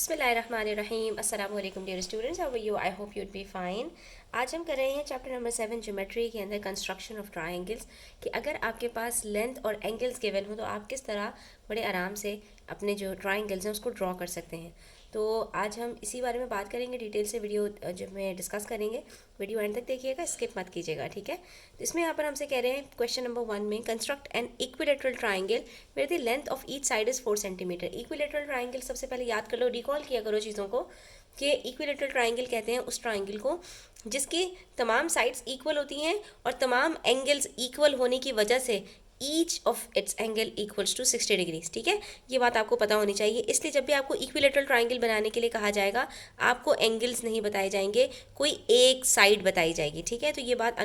बिस्मिल्लाहिर्रहमानिर्रहीम अस्सलाम वालेकुम dear students, how are you? I hope you'd be fine. आज हम कर रहे हैं चैप्टर नंबर 7 ज्योमेट्री के अंदर कंस्ट्रक्शन ऑफ ट्रायंगल्स कि अगर आपके पास लेंथ और एंगल्स गिवन हो तो आप किस तरह बड़े आराम से अपने जो ट्रायंगल्स हैं उसको ड्रॉ कर सकते हैं। तो आज हम इसी बारे में बात करेंगे डिटेल से, वीडियो जब में डिस्कस करेंगे। वीडियो एंड तक देखिएगा, स्किप मत कीजिएगा, ठीक है। तो इसमें यहाँ पर हमसे कह रहे हैं क्वेश्चन नंबर 1 में construct an equilateral triangle where the length of each side is 4 centimetre. Equilateral triangle सबसे पहले याद कर लो, रिकॉल किया करो चीज़ों को कि इक्विलेटरल ट्राइंगल कहते हैं उस ट्राइंगल को जिसकी तमाम साइड्स इक्वल होती हैं और तमाम एंगल्स इक्वल होने की वजह से each of its angle equals to 60 degrees, ठीक है। ये बात आपको पता होनी चाहिए। इसलिए जब भी आपको इक्विलेटरल ट्राइंगल बनाने के लिए कहा जाएगा आपको एंगल्स नहीं बताए जाएंगे, कोई एक साइड बताई जाएगी, ठीक है। तो ये बात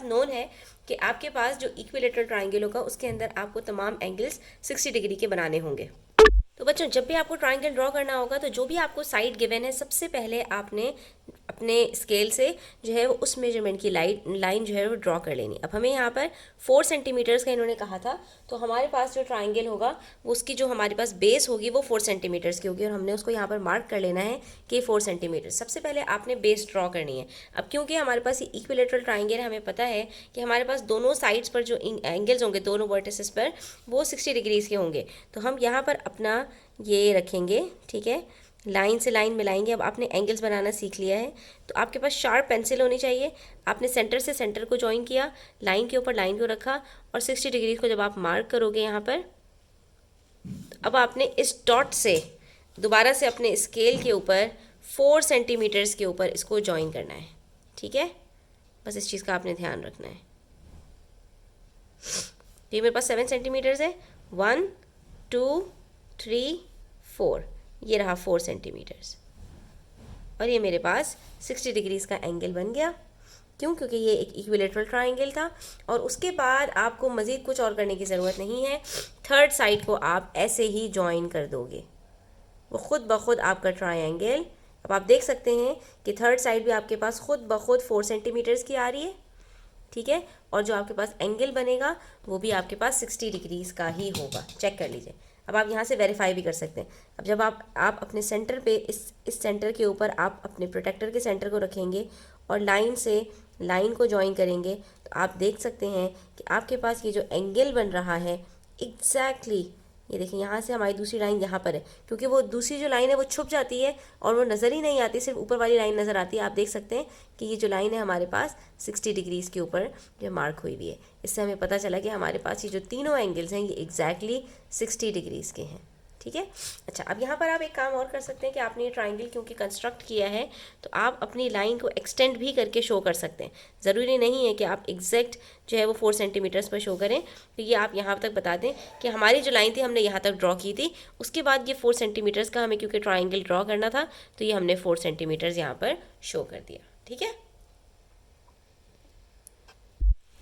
नोन है कि आपके पास जो इक्विलेटरल ट्राइंगल होगा उसके अंदर आपको तमाम एंगल्स 60 डिग्री के बनाने होंगे। तो बच्चों, जब भी आपको ट्राइंगल ड्रॉ करना होगा तो जो भी आपको साइड गिवन है सबसे पहले आपने अपने स्केल से जो है वो उस मेजरमेंट की लाइन जो है वो ड्रॉ कर लेनी। अब हमें यहाँ पर 4 सेंटीमीटर्स का इन्होंने कहा था, तो हमारे पास जो ट्राइंगल होगा वो उसकी जो हमारे पास बेस होगी वो 4 सेंटीमीटर्स की होगी और हमने उसको यहाँ पर मार्क कर लेना है कि 4 सेंटीमीटर। सबसे पहले आपने बेस ड्रॉ करनी है। अब क्योंकि हमारे पास ये इक्विलेटरल ट्राइंगल है, हमें पता है कि हमारे पास दोनों साइड्स पर जो एंगल्स होंगे दोनों वर्टिसेस पर वो 60 डिग्रीज़ के होंगे। तो हम यहाँ पर अपना ये रखेंगे, ठीक है, लाइन से लाइन मिलाएंगे। अब आपने एंगल्स बनाना सीख लिया है तो आपके पास शार्प पेंसिल होनी चाहिए। आपने सेंटर से सेंटर को ज्वाइन किया, लाइन के ऊपर लाइन को रखा और 60 डिग्री को जब आप मार्क करोगे यहाँ पर, तो अब आपने इस डॉट से दोबारा से अपने स्केल के ऊपर 4 सेंटीमीटर्स के ऊपर इसको ज्वाइन करना है, ठीक है। बस इस चीज़ का आपने ध्यान रखना है। ये मेरे पास 7 सेंटीमीटर्स है, 1 2 3 4, ये रहा 4 सेंटीमीटर्स और ये मेरे पास 60 डिग्रीज़ का एंगल बन गया। क्यों? क्योंकि ये एक इक्विलेटरल ट्राइंगल था। और उसके बाद आपको मज़ीद कुछ और करने की ज़रूरत नहीं है। थर्ड साइड को आप ऐसे ही ज्वाइन कर दोगे, वो खुद ब खुद आपका ट्राइंगल, अब आप देख सकते हैं कि थर्ड साइड भी आपके पास खुद ब खुद 4 सेंटीमीटर्स की आ रही है, ठीक है। और जो आपके पास एंगल बनेगा वो भी आपके पास 60 डिग्रीज़ का ही होगा। चेक कर लीजिए। अब आप यहाँ से वेरीफाई भी कर सकते हैं। अब जब आप अपने सेंटर पे इस सेंटर के ऊपर आप अपने प्रोटेक्टर के सेंटर को रखेंगे और लाइन से लाइन को ज्वाइन करेंगे तो आप देख सकते हैं कि आपके पास ये जो एंगल बन रहा है एग्जैक्टली, ये देखिए यहाँ से हमारी दूसरी लाइन यहाँ पर है, क्योंकि वो दूसरी जो लाइन है वो छुप जाती है और वो नज़र ही नहीं आती, सिर्फ ऊपर वाली लाइन नज़र आती है। आप देख सकते हैं कि ये जो लाइन है हमारे पास 60 डिग्रीज़ के ऊपर जो मार्क हुई हुई है। इससे हमें पता चला कि हमारे पास ये जो तीनों एंगल्स हैं ये एग्जैक्टली 60 डिग्रीज़ के हैं, ठीक है। अच्छा, अब यहाँ पर आप एक काम और कर सकते हैं कि आपने ये ट्राइंगल क्योंकि कंस्ट्रक्ट किया है तो आप अपनी लाइन को एक्सटेंड भी करके शो कर सकते हैं। ज़रूरी नहीं है कि आप एग्जैक्ट जो है वो 4 सेंटीमीटर्स पर शो करें। तो ये आप यहाँ तक बता दें कि हमारी जो लाइन थी हमने यहाँ तक ड्रॉ की थी, उसके बाद ये 4 सेंटीमीटर्स का हमें क्योंकि ट्राइंगल ड्रॉ करना था तो ये हमने 4 सेंटीमीटर्स यहाँ पर शो कर दिया, ठीक है।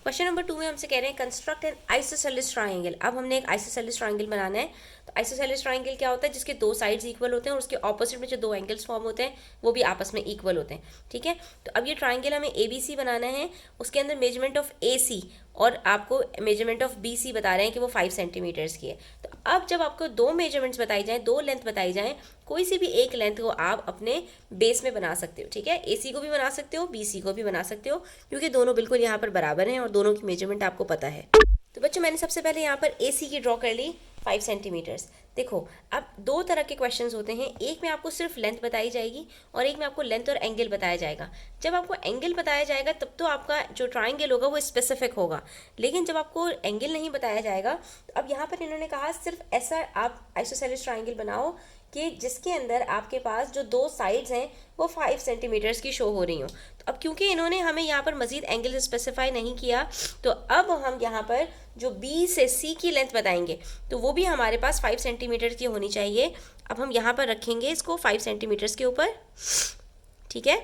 क्वेश्चन नंबर 2 में हमसे कह रहे हैं कंस्ट्रक्ट एन आइसोसेलेस ट्राइंगल। अब हमने एक आइसोसेलेस ट्राइंगल बनाना है। तो आइसोसेलेस ट्राइंगल क्या होता है? जिसके दो साइड्स इक्वल होते हैं और उसके ऑपोजिट में जो दो एंगल्स फॉर्म होते हैं वो भी आपस में इक्वल होते हैं, ठीक है। तो अब ये ट्राइंगल हमें ABC बनाना है, उसके अंदर मेजरमेंट ऑफ AC और आपको मेजरमेंट ऑफ BC बता रहे हैं कि वो 5 सेंटीमीटर्स की है। तो अब जब आपको दो मेजरमेंट्स बताई जाएँ, दो लेंथ बताई जाएँ, कोई सी भी एक लेंथ को आप अपने बेस में बना सकते हो, ठीक है। AC को भी बना सकते हो, BC को भी बना सकते हो, क्योंकि दोनों बिल्कुल यहाँ पर बराबर हैं और दोनों की मेजरमेंट आपको पता है। तो बच्चों, मैंने सबसे पहले यहाँ पर AC की ड्रॉ कर ली 5 सेंटीमीटर्स। देखो, अब दो तरह के क्वेश्चंस होते हैं, एक में आपको सिर्फ लेंथ बताई जाएगी और एक में आपको लेंथ और एंगल बताया जाएगा। जब आपको एंगल बताया जाएगा तब तो आपका जो ट्राइंगल होगा वो स्पेसिफिक होगा, लेकिन जब आपको एंगल नहीं बताया जाएगा तो अब यहाँ पर इन्होंने कहा सिर्फ ऐसा आप आइसोसेलेस ट्राइंगल बनाओ कि जिसके अंदर आपके पास जो दो साइड्स हैं वो 5 सेंटीमीटर्स की शो हो रही हो। तो अब क्योंकि इन्होंने हमें यहाँ पर मज़ीद एंगल स्पेसिफाई नहीं किया तो अब हम यहाँ पर जो B से C की लेंथ बताएंगे तो वो भी हमारे पास 5 सेंटीमीटर की होनी चाहिए। अब हम यहाँ पर रखेंगे इसको 5 सेंटीमीटर्स के ऊपर, ठीक है।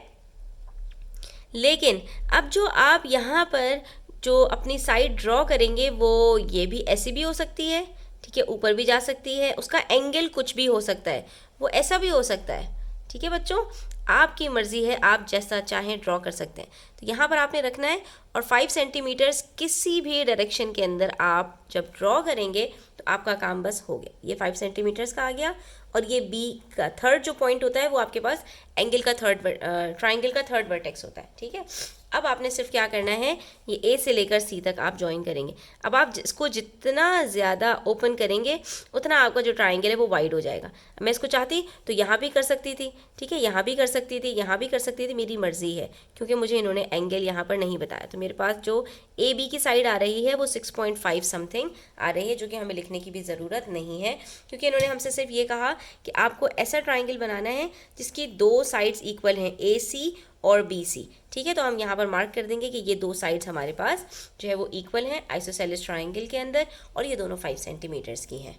लेकिन अब जो आप यहाँ पर जो अपनी साइड ड्रॉ करेंगे वो ये भी ऐसी भी हो सकती है, ठीक है, ऊपर भी जा सकती है, उसका एंगल कुछ भी हो सकता है, वो ऐसा भी हो सकता है, ठीक है बच्चों। आपकी मर्ज़ी है, आप जैसा चाहें ड्रॉ कर सकते हैं। तो यहाँ पर आपने रखना है और 5 सेंटीमीटर्स किसी भी डायरेक्शन के अंदर आप जब ड्रॉ करेंगे तो आपका काम बस हो गया। ये 5 सेंटीमीटर्स का आ गया और ये बी का थर्ड जो पॉइंट होता है वो आपके पास एंगल का ट्राइंगल का थर्ड वर्टेक्स होता है, ठीक है। अब आपने सिर्फ क्या करना है, ये ए से लेकर सी तक आप ज्वाइन करेंगे। अब आप इसको जितना ज़्यादा ओपन करेंगे उतना आपका जो ट्राइंगल है वो वाइड हो जाएगा। मैं इसको चाहती तो यहाँ भी कर सकती थी, ठीक है, यहाँ भी कर सकती थी, यहाँ भी कर सकती थी, मेरी मर्जी है, क्योंकि मुझे इन्होंने एंगल यहाँ पर नहीं बताया। तो मेरे पास जो ए बी की साइड आ रही है वो 6.5 समथिंग आ रही है, जो कि हमें लिखने की भी ज़रूरत नहीं है, क्योंकि इन्होंने हमसे सिर्फ ये कहा कि आपको ऐसा ट्राइंगल बनाना है जिसकी दो साइड्स इक्वल हैं, ए सी और बी सी, ठीक है। तो हम यहाँ पर मार्क कर देंगे कि ये दो साइड्स हमारे पास जो है वो इक्वल हैं आइसोसेलेस ट्राइंगल के अंदर, और ये दोनों 5 सेंटीमीटर्स की हैं।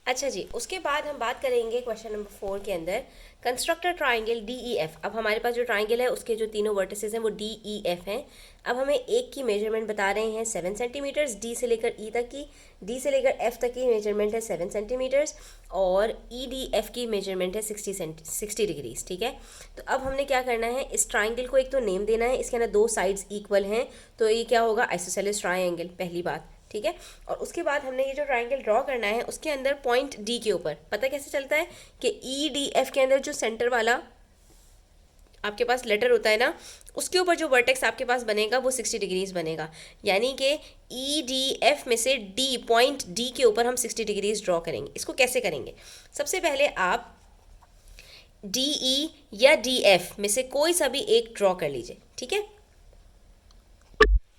अच्छा जी, उसके बाद हम बात करेंगे क्वेश्चन नंबर 4 के अंदर, construct a triangle D E F. अब हमारे पास जो ट्राइंगल है उसके जो तीनों वर्टिसेस हैं वो डी ई एफ हैं। अब हमें एक की मेजरमेंट बता रहे हैं 7 सेंटीमीटर्स, डी से लेकर ई तक की, डी से लेकर एफ तक की मेजरमेंट है 7 सेंटीमीटर्स, और ई डी एफ की मेजरमेंट है 60 डिग्रीज, ठीक है। तो अब हमने क्या करना है, इस ट्राइंगल को एक तो नेम देना है, इसके अंदर दो साइड्स इक्वल हैं, तो ये क्या होगा, आइसोसेलेस ट्राइंगल, पहली बात, ठीक है। और उसके बाद हमने ये जो ट्राइंगल ड्रॉ करना है उसके अंदर पॉइंट डी के ऊपर पता कैसे चलता है कि ई डी एफ के अंदर जो सेंटर वाला आपके पास लेटर होता है ना, उसके ऊपर जो वर्टेक्स आपके पास बनेगा वो 60 डिग्रीज बनेगा, यानी कि ई डी एफ में से डी पॉइंट डी के ऊपर हम 60 डिग्रीज ड्रॉ करेंगे। इसको कैसे करेंगे, सबसे पहले आप डी ई या डी एफ में से कोई सा भी एक ड्रॉ कर लीजिए, ठीक है।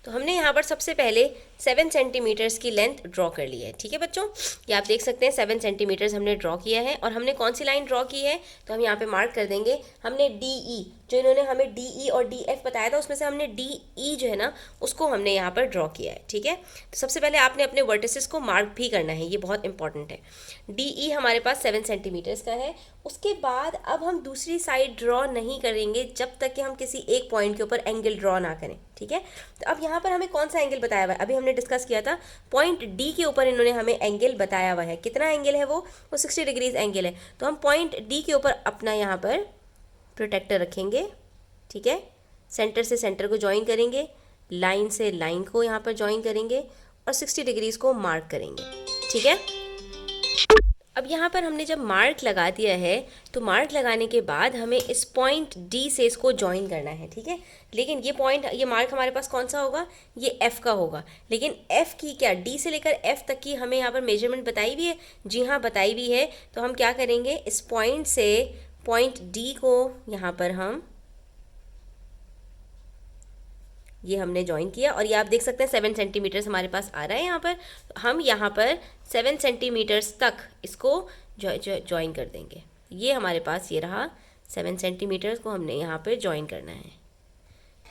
तो हमने यहाँ पर सबसे पहले 7 सेंटीमीटर्स की लेंथ ड्रॉ कर ली है, ठीक है बच्चों। ये आप देख सकते हैं 7 सेंटीमीटर्स हमने ड्रॉ किया है, और हमने कौन सी लाइन ड्रॉ की है, तो हम यहाँ पे मार्क कर देंगे, हमने डी ई, जो इन्होंने हमें डी ई और डी एफ बताया था उसमें से हमने डी ई जो है ना उसको हमने यहाँ पर ड्रॉ किया है, ठीक है। तो सबसे पहले आपने अपने वर्टिसेस को मार्क भी करना है, ये बहुत इंपॉर्टेंट है। डी ई हमारे पास 7 सेंटीमीटर्स का है। उसके बाद अब हम दूसरी साइड ड्रॉ नहीं करेंगे जब तक कि हम किसी एक पॉइंट के ऊपर एंगल ड्रॉ ना करें, ठीक है। तो अब यहाँ पर हमें कौन सा एंगल बताया हुआ है, अभी हमने डिस्कस किया था पॉइंट डी के ऊपर इन्होंने हमें एंगल बताया हुआ है। कितना एंगल है वो 60 डिग्रीज एंगल है। तो हम पॉइंट डी के ऊपर अपना यहाँ पर प्रोटेक्टर रखेंगे, ठीक है। सेंटर से सेंटर को ज्वाइन करेंगे, लाइन से लाइन को यहाँ पर ज्वाइन करेंगे, और 60 डिग्रीज को मार्क करेंगे, ठीक है। अब यहाँ पर हमने जब मार्क लगा दिया है तो मार्क लगाने के बाद हमें इस पॉइंट डी से इसको ज्वाइन करना है, ठीक है। लेकिन ये मार्क हमारे पास कौन सा होगा, ये एफ़ का होगा। लेकिन एफ़ की क्या, डी से लेकर एफ़ तक की हमें यहाँ पर मेजरमेंट बताई भी है, जी हाँ बताई भी है। तो हम क्या करेंगे, इस पॉइंट से पॉइंट डी को यहाँ पर ये हमने ज्वाइन किया, और ये आप देख सकते हैं 7 सेंटीमीटर्स हमारे पास आ रहा है यहाँ पर। तो हम यहाँ पर 7 सेंटीमीटर्स तक इसको ज्वाइन कर देंगे। ये हमारे पास ये रहा, 7 सेंटीमीटर्स को हमने यहाँ पर ज्वाइन करना है।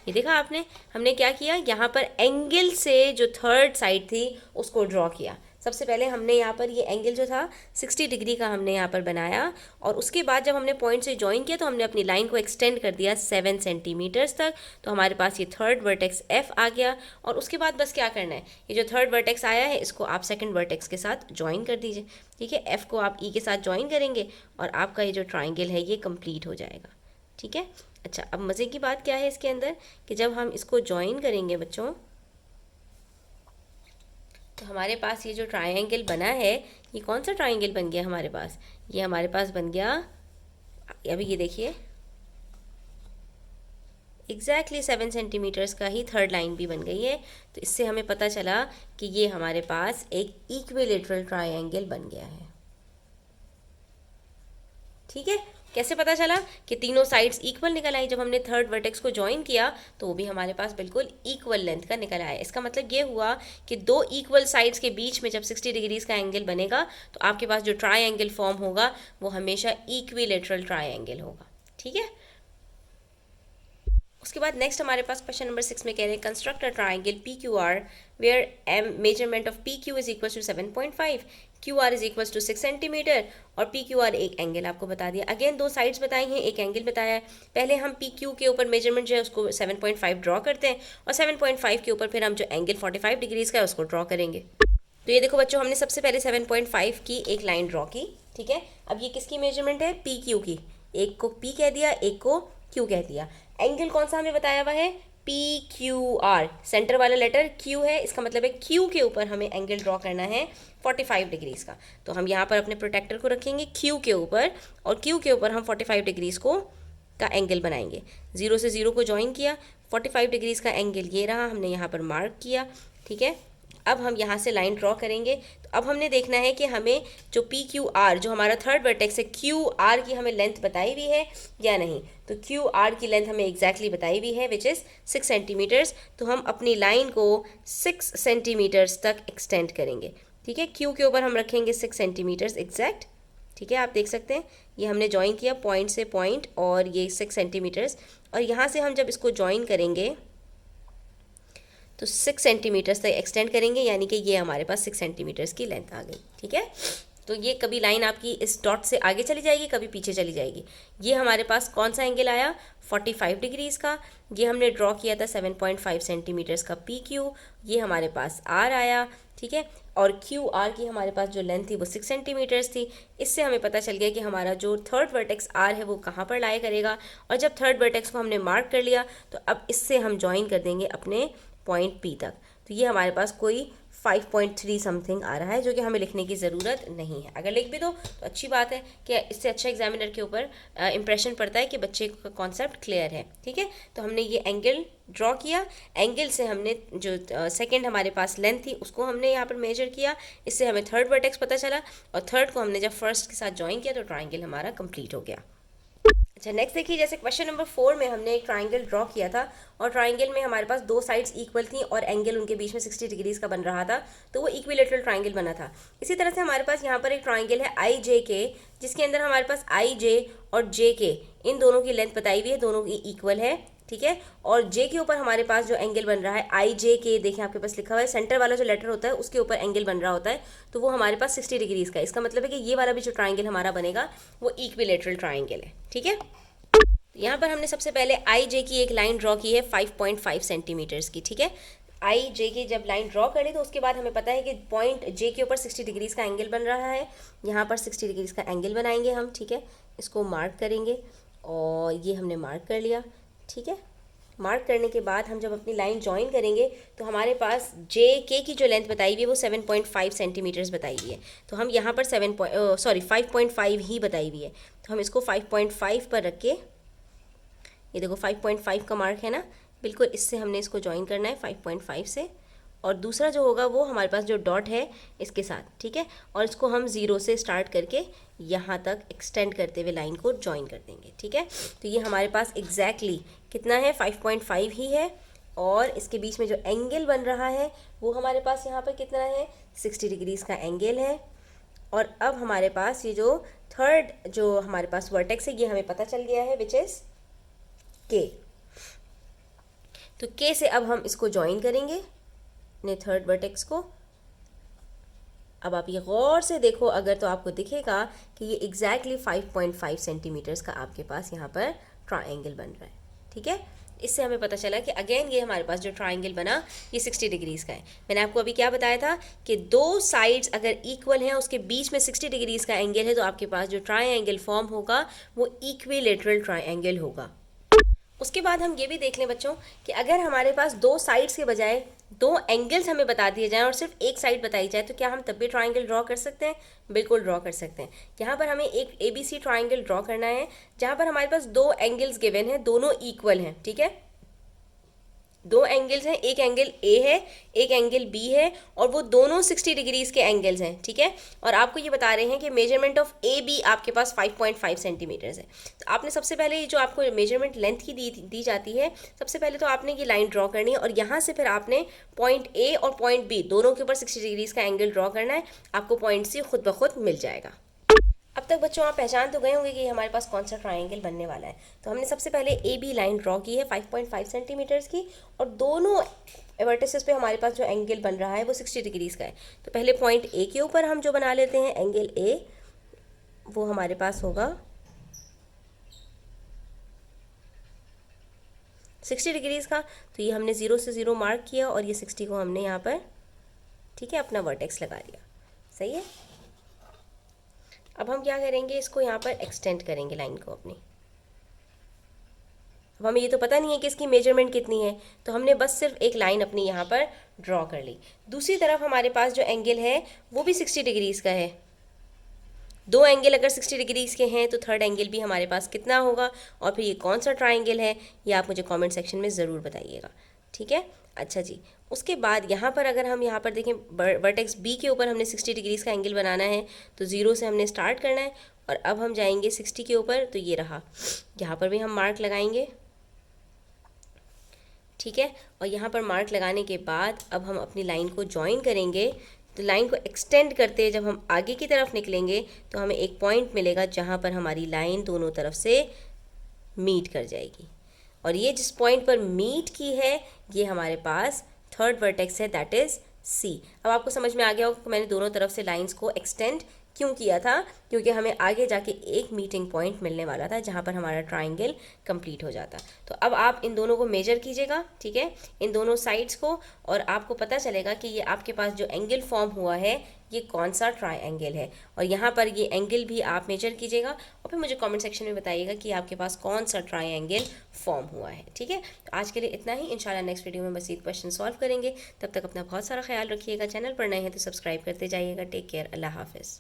ये देखा आपने, हमने क्या किया, यहाँ पर एंगल से जो थर्ड साइड थी उसको ड्रॉ किया। सबसे पहले हमने यहाँ पर ये एंगल जो था 60 डिग्री का हमने यहाँ पर बनाया, और उसके बाद जब हमने पॉइंट से ज्वाइन किया तो हमने अपनी लाइन को एक्सटेंड कर दिया 7 सेंटीमीटर्स तक। तो हमारे पास ये थर्ड वर्टेक्स एफ आ गया, और उसके बाद बस क्या करना है, ये जो थर्ड वर्टेक्स आया है इसको आप सेकेंड वर्टेक्स के साथ ज्वाइन कर दीजिए, ठीक है। एफ को आप ई के साथ ज्वाइन करेंगे और आपका ये जो ट्राइंगल है ये कम्प्लीट हो जाएगा, ठीक है। अच्छा, अब मज़े की बात क्या है इसके अंदर कि जब हम इसको ज्वाइन करेंगे बच्चों, तो हमारे पास ये जो ट्रायंगल बना है, ये कौन सा ट्रायंगल बन गया हमारे पास, ये हमारे पास बन गया, अभी ये देखिए एग्जैक्टली 7 सेंटीमीटर्स का ही थर्ड लाइन भी बन गई है। तो इससे हमें पता चला कि ये हमारे पास एक इक्विलेटरल ट्रायंगल बन गया है, ठीक है। कैसे पता चला कि तीनों साइड्स इक्वल निकल आई, जब हमने थर्ड वर्टेक्स को ज्वाइन किया तो वो भी हमारे पास बिल्कुल इक्वल लेंथ का निकल आया। इसका मतलब ये हुआ कि दो इक्वल साइड्स के बीच में जब 60 डिग्रीज का एंगल बनेगा तो आपके पास जो ट्रायंगल फॉर्म होगा वो हमेशा इक्विलेटरल ट्रायंगल होगा, ठीक है। उसके बाद नेक्स्ट हमारे पास क्वेश्चन नंबर 6 में कह रहे हैं construct a triangle P Q R where M measurement of P Q is equal to 7.5, Q R is equal to 6 centimetre, और पी क्यू आर एक एंगल आपको बता दिया। अगेन दो साइड्स बताई हैं, एक एंगल बताया है। पहले हम पी क्यू के ऊपर मेजरमेंट जो है उसको 7.5 ड्रॉ करते हैं, और 7.5 के ऊपर फिर हम जो एंगल 45 डिग्रीज का है उसको ड्रॉ करेंगे। तो ये देखो बच्चों, हमने सबसे पहले 7.5 की एक लाइन ड्रॉ की, ठीक है। अब ये किसकी मेजरमेंट है, पी क्यू की, एक को पी कह दिया, एक को क्यू कह दिया। एंगल कौन सा हमें बताया हुआ है, PQR, सेंटर वाला लेटर Q है, इसका मतलब है Q के ऊपर हमें एंगल ड्रॉ करना है 45 डिग्रीज़ का। तो हम यहाँ पर अपने प्रोटेक्टर को रखेंगे Q के ऊपर, और Q के ऊपर हम 45 डिग्रीज़ को का एंगल बनाएंगे। 0 से 0 को ज्वाइन किया, 45 डिग्रीज़ का एंगल ये रहा, हमने यहाँ पर मार्क किया, ठीक है। अब हम यहाँ से लाइन ड्रॉ करेंगे। तो अब हमने देखना है कि हमें जो PQR, जो हमारा थर्ड वर्टेक्स है, QR की हमें लेंथ बताई हुई है या नहीं। तो QR की लेंथ हमें एग्जैक्टली बताई हुई है, विच इज़ 6 सेंटीमीटर्स। तो हम अपनी लाइन को 6 सेंटीमीटर्स तक एक्सटेंड करेंगे, ठीक है। Q के ऊपर हम रखेंगे 6 सेंटीमीटर्स एग्जैक्ट, ठीक है। आप देख सकते हैं ये हमने ज्वाइन किया पॉइंट से पॉइंट, और ये 6 सेंटीमीटर्स, और यहाँ से हम जब इसको ज्वाइन करेंगे तो 6 सेंटीमीटर्स तक एक्सटेंड करेंगे, यानी कि ये हमारे पास 6 सेंटीमीटर्स की लेंथ आ गई, ठीक है। तो ये कभी लाइन आपकी इस डॉट से आगे चली जाएगी, कभी पीछे चली जाएगी। ये हमारे पास कौन सा एंगल आया, 45 डिग्रीज़ का। ये हमने ड्रॉ किया था 7.5 सेंटीमीटर्स का PQ, ये हमारे पास R आया, ठीक है। और QR की हमारे पास जो लेंथ थी वो 6 सेंटीमीटर्स थी। इससे हमें पता चल गया कि हमारा जो थर्ड वर्टेक्स R है वो कहाँ पर लाया करेगा। और जब थर्ड वर्टेक्स को हमने मार्क कर लिया तो अब इससे हम ज्वाइन कर देंगे अपने पॉइंट P तक। तो ये हमारे पास कोई 5.3 समथिंग आ रहा है, जो कि हमें लिखने की ज़रूरत नहीं है। अगर लिख भी दो तो अच्छी बात है कि इससे अच्छा एग्जामिनर के ऊपर इंप्रेशन पड़ता है कि बच्चे का कॉन्सेप्ट क्लियर है, ठीक है। तो हमने ये एंगल ड्रॉ किया, एंगल से हमने जो सेकंड हमारे पास लेंथ थी उसको हमने यहाँ पर मेजर किया, इससे हमें थर्ड वर्टेक्स पता चला, और थर्ड को हमने जब फर्स्ट के साथ ज्वाइन किया तो ट्राइंगल हमारा कंप्लीट हो गया। अच्छा, नेक्स्ट देखिए, जैसे क्वेश्चन नंबर 4 में हमने एक ट्राइंगल ड्रॉ किया था, और ट्राइंगल में हमारे पास दो साइड्स इक्वल थी और एंगल उनके बीच में 60 डिग्रीज का बन रहा था, तो वो इक्विलेटरल ट्राइंगल बना था। इसी तरह से हमारे पास यहाँ पर एक ट्राइंगल है IJK, जिसके अंदर हमारे पास IJ और JK इन दोनों की लेंथ बताई हुई है, दोनों की इक्वल है, ठीक है। और J के ऊपर हमारे पास जो एंगल बन रहा है IJK, देखें आपके पास लिखा हुआ है, सेंटर वाला जो लेटर होता है उसके ऊपर एंगल बन रहा होता है, तो वो हमारे पास 60 डिग्रीज का। इसका मतलब है कि ये वाला भी जो ट्राइंगल हमारा बनेगा वो इक्विलेटरल ट्राइंगल है, ठीक है। यहाँ पर हमने सबसे पहले IJ की एक लाइन ड्रॉ की है 5.5 सेंटीमीटर्स की, ठीक है। IJ की जब लाइन ड्रॉ करें तो उसके बाद हमें पता है कि पॉइंट J के ऊपर 60 डिग्रीज़ का एंगल बन रहा है, यहाँ पर 60 डिग्रीज़ का एंगल बनाएंगे हम, ठीक है। इसको मार्क करेंगे, और ये हमने मार्क कर लिया, ठीक है। मार्क करने के बाद हम जब अपनी लाइन ज्वाइन करेंगे तो हमारे पास JK की जो लेंथ बताई हुई है वो 7.5 सेंटीमीटर्स बताई हुई है, तो हम यहाँ पर 5.5 ही बताई हुई है, तो हम इसको 5.5 पर रख के, ये देखो 5.5 का मार्क है ना, बिल्कुल इससे हमने इसको ज्वाइन करना है 5.5 से, और दूसरा जो होगा वो हमारे पास जो डॉट है इसके साथ, ठीक है। और इसको हम 0 से स्टार्ट करके यहाँ तक एक्सटेंड करते हुए लाइन को ज्वाइन कर देंगे, ठीक है। तो ये हमारे पास एग्जैक्टली कितना है, 5.5 ही है, और इसके बीच में जो एंगल बन रहा है वो हमारे पास यहाँ पर कितना है, 60 डिग्रीज़ का एंगल है। और अब हमारे पास ये जो थर्ड जो हमारे पास वर्टेक्स है ये हमें पता चल गया है, विच इज़ K। तो K से अब हम इसको ज्वाइन करेंगे अपने थर्ड वर्टेक्स को। अब आप ये गौर से देखो अगर, तो आपको दिखेगा कि ये एग्जैक्टली 5.5 सेंटीमीटर्स का आपके पास यहाँ पर ट्राइंगल बन रहा है, ठीक है। इससे हमें पता चला कि अगेन ये हमारे पास जो ट्राइंगल बना ये 60 डिग्रीज़ का है। मैंने आपको अभी क्या बताया था कि दो साइड्स अगर इक्वल हैं, उसके बीच में 60 डिग्रीज़ का एंगल है, तो आपके पास जो ट्राइंगल फॉर्म होगा वो इक्विलेटरल ट्राइंगल होगा। उसके बाद हम ये भी देख लें बच्चों कि अगर हमारे पास दो साइड्स के बजाय दो एंगल्स हमें बता दिए जाएं और सिर्फ एक साइड बताई जाए, तो क्या हम तब भी ट्राइंगल ड्रॉ कर सकते हैं? बिल्कुल ड्रॉ कर सकते हैं। यहाँ पर हमें एक ABC ट्राइंगल ड्रॉ करना है, जहाँ पर हमारे पास दो एंगल्स गिवन हैं, दोनों इक्वल हैं, ठीक है। दो एंगल्स हैं, एक एंगल A है, एक एंगल B है, और वो दोनों 60 डिग्रीज़ के एंगल्स हैं, ठीक है। और आपको ये बता रहे हैं कि मेजरमेंट ऑफ AB आपके पास 5.5 सेंटीमीटर्स है। तो आपने सबसे पहले ये जो आपको मेजरमेंट लेंथ की दी जाती है, सबसे पहले तो आपने ये लाइन ड्रॉ करनी है, और यहाँ से फिर आपने पॉइंट A और पॉइंट B दोनों के ऊपर 60 डिग्रीज़ का एंगल ड्रॉ करना है। आपको पॉइंट C खुद ब खुद मिल जाएगा। अब तक बच्चों आप पहचान तो गए होंगे कि हमारे पास कौन सा ट्राइंगल बनने वाला है। तो हमने सबसे पहले AB लाइन ड्रॉ की है 5.5 सेंटीमीटर्स की, और दोनों वर्टिसेस पे हमारे पास जो एंगल बन रहा है वो 60 डिग्रीज़ का है। तो पहले पॉइंट A के ऊपर हम जो बना लेते हैं एंगल A, वो हमारे पास होगा 60 डिग्रीज़ का। तो ये हमने 0 से 0 मार्क किया, और ये 60 को हमने यहाँ पर, ठीक है, अपना वर्टेक्स लगा दिया, सही है। अब हम क्या करेंगे, इसको यहाँ पर एक्सटेंड करेंगे लाइन को अपनी। अब हमें ये तो पता नहीं है कि इसकी मेजरमेंट कितनी है, तो हमने बस सिर्फ एक लाइन अपनी यहाँ पर ड्रॉ कर ली। दूसरी तरफ हमारे पास जो एंगल है वो भी 60 डिग्रीज़ का है। दो एंगल अगर 60 डिग्रीज़ के हैं तो थर्ड एंगल भी हमारे पास कितना होगा, और फिर ये कौन सा ट्राइंगल है ये आप मुझे कमेंट सेक्शन में ज़रूर बताइएगा। ठीक है, अच्छा जी। उसके बाद यहाँ पर अगर हम यहाँ पर देखें, वर्टेक्स बी के ऊपर हमने 60 डिग्रीज़ का एंगल बनाना है, तो ज़ीरो से हमने स्टार्ट करना है और अब हम जाएंगे 60 के ऊपर, तो ये रहा, यहाँ पर भी हम मार्क लगाएंगे। ठीक है, और यहाँ पर मार्क लगाने के बाद अब हम अपनी लाइन को ज्वाइन करेंगे। तो लाइन को एक्सटेंड करते जब हम आगे की तरफ निकलेंगे तो हमें एक पॉइंट मिलेगा जहाँ पर हमारी लाइन दोनों तरफ से मीट कर जाएगी, और ये जिस पॉइंट पर मीट की है ये हमारे पास थर्ड वर्टेक्स है, दैट इज़ सी। अब आपको समझ में आ गया होगा कि मैंने दोनों तरफ से लाइंस को एक्सटेंड क्यों किया था, क्योंकि हमें आगे जाके एक मीटिंग पॉइंट मिलने वाला था जहाँ पर हमारा ट्राइंगल कंप्लीट हो जाता। तो अब आप इन दोनों को मेजर कीजिएगा, ठीक है, इन दोनों साइड्स को, और आपको पता चलेगा कि ये आपके पास जो एंगल फॉर्म हुआ है ये कौन सा ट्राइंगल है, और यहाँ पर ये एंगल भी आप मेजर कीजिएगा और फिर मुझे कमेंट सेक्शन में बताइएगा कि आपके पास कौन सा ट्राइंगल फॉर्म हुआ है। ठीक है, तो आज के लिए इतना ही। इंशाल्लाह नेक्स्ट वीडियो में मज़ीद क्वेश्चन सॉल्व करेंगे। तब तक अपना बहुत सारा ख्याल रखिएगा। चैनल पर नए हैं तो सब्सक्राइब करते जाइएगा। टेक केयर, अल्लाह हाफिज़।